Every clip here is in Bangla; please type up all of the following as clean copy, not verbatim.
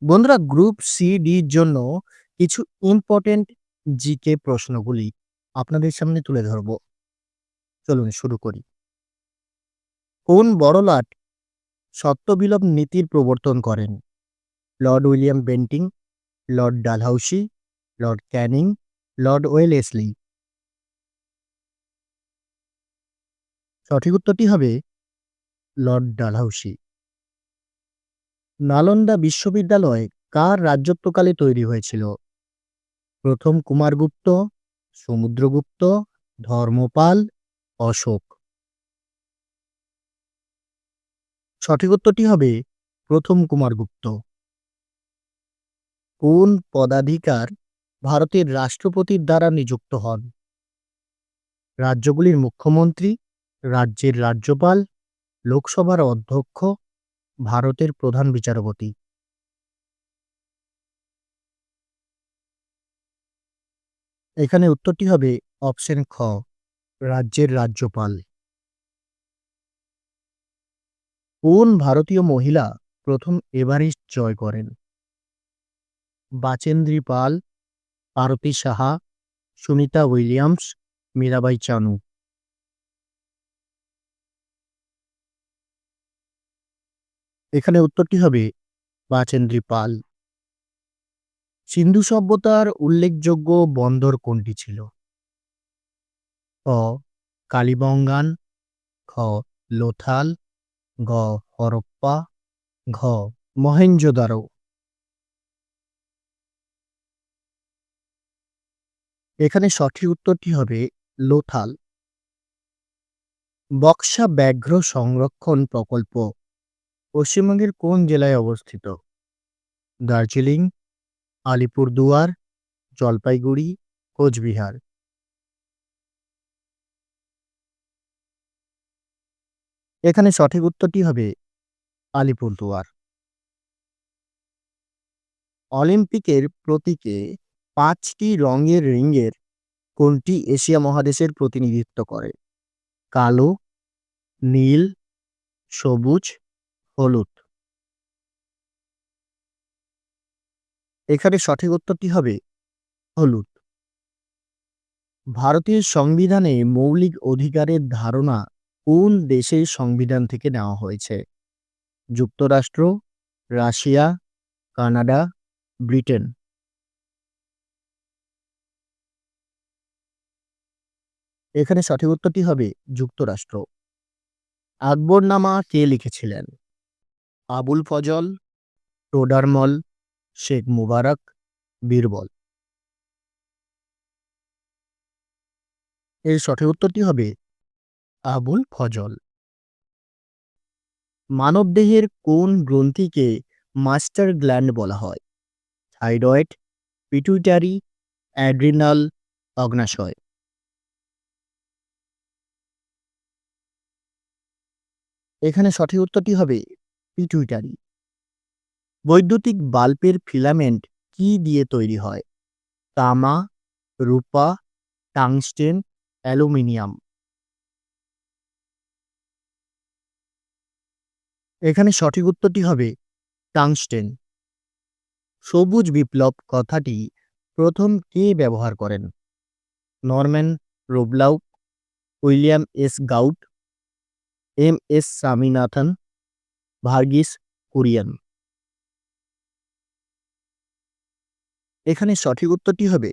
বন্ধুরা, গ্রুপ সি ডির জন্য কিছু ইম্পর্টেন্ট জিকে প্রশ্নগুলি আপনাদের সামনে তুলে ধরব। চলুন শুরু করি। কোন বড়লাট সত্যবিলোপ নীতির প্রবর্তন করেন? Lord William Bentinck, Lord Dalhousie, Lord Canning, Lord Wellesley. সঠিক উত্তরটি হবে লর্ড ডালহাউসি। নালন্দা বিশ্ববিদ্যালয় কার রাজত্বকালে তৈরি হয়েছিল? প্রথম কুমারগুপ্ত, সমুদ্রগুপ্ত, ধর্মপাল, অশোক। সঠিক উত্তরটি হবে প্রথম কুমারগুপ্ত। কোন পদাধিকার ভারতের রাষ্ট্রপতির দ্বারা নিযুক্ত হন? রাজ্যগুলির মুখ্যমন্ত্রী, রাজ্যের রাজ্যপাল, লোকসভার অধ্যক্ষ, ভারতের প্রধান বিচারপতি। এখানে উত্তরটি হবে অপশন খ, রাজ্যের রাজ্যপাল। কোন ভারতীয় মহিলা প্রথম এভারেস্ট জয় করেন? বাচেন্দ্রী পাল, আরতি সাহা, সুনিতা উইলিয়ামস, মীরাবাই চানু। এখানে উত্তরটি হবে বাচেন্দ্রী পাল। সিন্ধু সভ্যতার উল্লেখযোগ্য বন্দর কোনটি ছিল? ক কালিবঙ্গান, খ লোথাল, গ হরপ্পা, ঘ মহেঞ্জোদারো। এখানে সঠিক উত্তরটি হবে লোথাল। বক্সা ব্যাঘ্র সংরক্ষণ প্রকল্প পশ্চিমবঙ্গের কোন জেলায় অবস্থিত? দার্জিলিং, আলিপুরদুয়ার, জলপাইগুড়ি, কোচবিহার। এখানে সঠিক উত্তরটি হবে আলিপুরদুয়ার। অলিম্পিকের প্রতীকে ৫টি রঙের রিংয়ের কোনটি এশিয়া মহাদেশের প্রতিনিধিত্ব করে? কালো, নীল, সবুজ, হলুদ। এখানে সঠিক উত্তরটি হবে হলুদ। ভারতীয় সংবিধানে মৌলিক অধিকারের ধারণা কোন দেশের সংবিধান থেকে নেওয়া হয়েছে? যুক্তরাষ্ট্র, রাশিয়া, কানাডা, ব্রিটেন। এখানে সঠিক উত্তরটি হবে যুক্তরাষ্ট্র। আকবরনামা কে লিখেছিলেন? আবুল ফজল, টোডারমল, শেখ মুবারক, বীরবল। এর সঠিক উত্তরটি হবে আবুল ফজল। মানবদেহের কোন গ্রন্থিকে মাস্টার গ্ল্যান্ড বলা হয়? থাইরয়েড, পিটুইটারি, অ্যাড্রিনাল, অগ্নাশয়। এখানে সঠিক উত্তরটি হবে পিটুইটারি। বৈদ্যুতিক বাল্বের ফিলামেন্ট কি দিয়ে তৈরি হয়? তামা, রূপা, টাংস্টেন, অ্যালুমিনিয়াম। এখানে সঠিক উত্তরটি হবে টাংস্টেন। সবুজ বিপ্লব কথাটি প্রথম কে ব্যবহার করেন? নরম্যান রোবলাউ, William S Gaud, M S Swaminathan, Verghese Kurien. এখানে সঠিক উত্তরটি হবে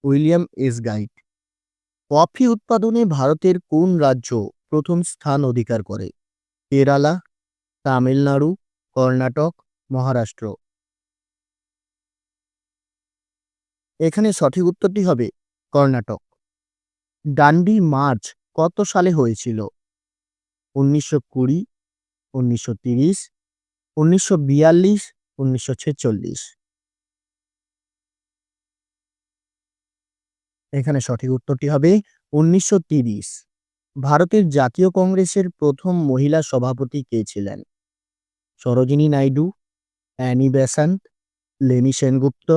উইলিয়াম এস গাইট। কফি উৎপাদনে ভারতের কোন রাজ্য প্রথম স্থান অধিকার করে? কেরালা, তামিলনাড়ু, কর্ণাটক, মহারাষ্ট্র। এখানে সঠিক উত্তরটি হবে কর্ণাটক। ডান্ডি মার্চ কত সালে হয়েছিল? ১৯২০, ১৯৩০, ১৯৪২, ১৯৪৬। এখানে সঠিক উত্তরটি হবে ১৯৩০। ভারতের জাতীয় কংগ্রেসের প্রথম মহিলা সভাপতি কে ছিলেন? সরোজিনী নাইডু, অ্যানি বেসান্ট, লেনি সেনগুপ্ত,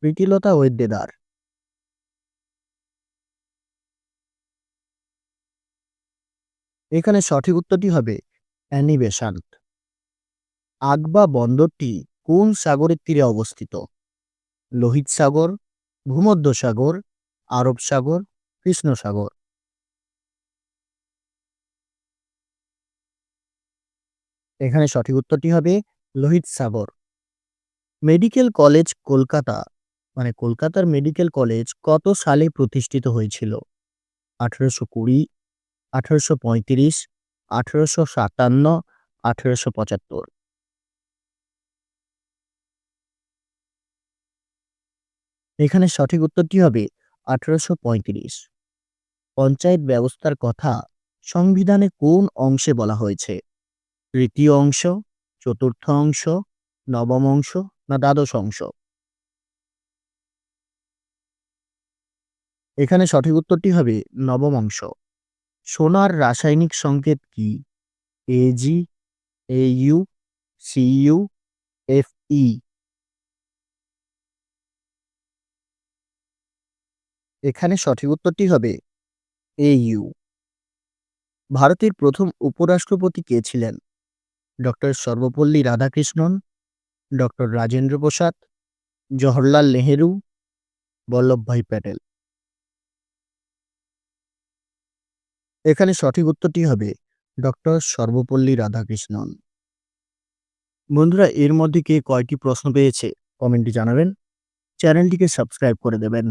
প্রীতিলতা ওয়েদ্দেদার। এখানে সঠিক উত্তরটি হবে অ্যানি বেসান্ট। আগবা বন্দরটি কোন সাগরের তীরে অবস্থিত? লোহিত সাগর, ভূমধ্য সাগর, আরব সাগর, কৃষ্ণ সাগর। এখানে সঠিক উত্তরটি হবে লোহিত সাগর। মেডিকেল কলেজ কলকাতা মানে কলকাতার মেডিকেল কলেজ কত সালে প্রতিষ্ঠিত হয়েছিল? 1820, 1835, 1857, 1875। এখানে সঠিক উত্তরটি হবে 1835। পঞ্চায়েত ব্যবস্থার কথা সংবিধানে কোন অংশে বলা হয়েছে? তৃতীয় অংশ, চতুর্থ অংশ, নবম অংশ না দ্বাদশ অংশ? এখানে সঠিক উত্তরটি হবে নবম অংশ। সোনার রাসায়নিক সংকেত কি? AG, AU, CU, FE. এখানে সঠিক উত্তরটি হবে এইউ। ভারতের প্রথম উপরাষ্ট্রপতি কে ছিলেন? Doctor Sarvepalli Radhakrishnan, doctor Rajendra Prasad, Jawaharlal Nehru, Vallabhbhai Patel. এখানে সঠিক উত্তরটি হবে ডক্টর সর্বপল্লী রাধাকৃষ্ণন। বন্ধুরা, এর মধ্যে কে কয়টি প্রশ্ন পেয়েছে কমেন্টে জানাবেন। চ্যানেলটিকে সাবস্ক্রাইব করে দেবেন।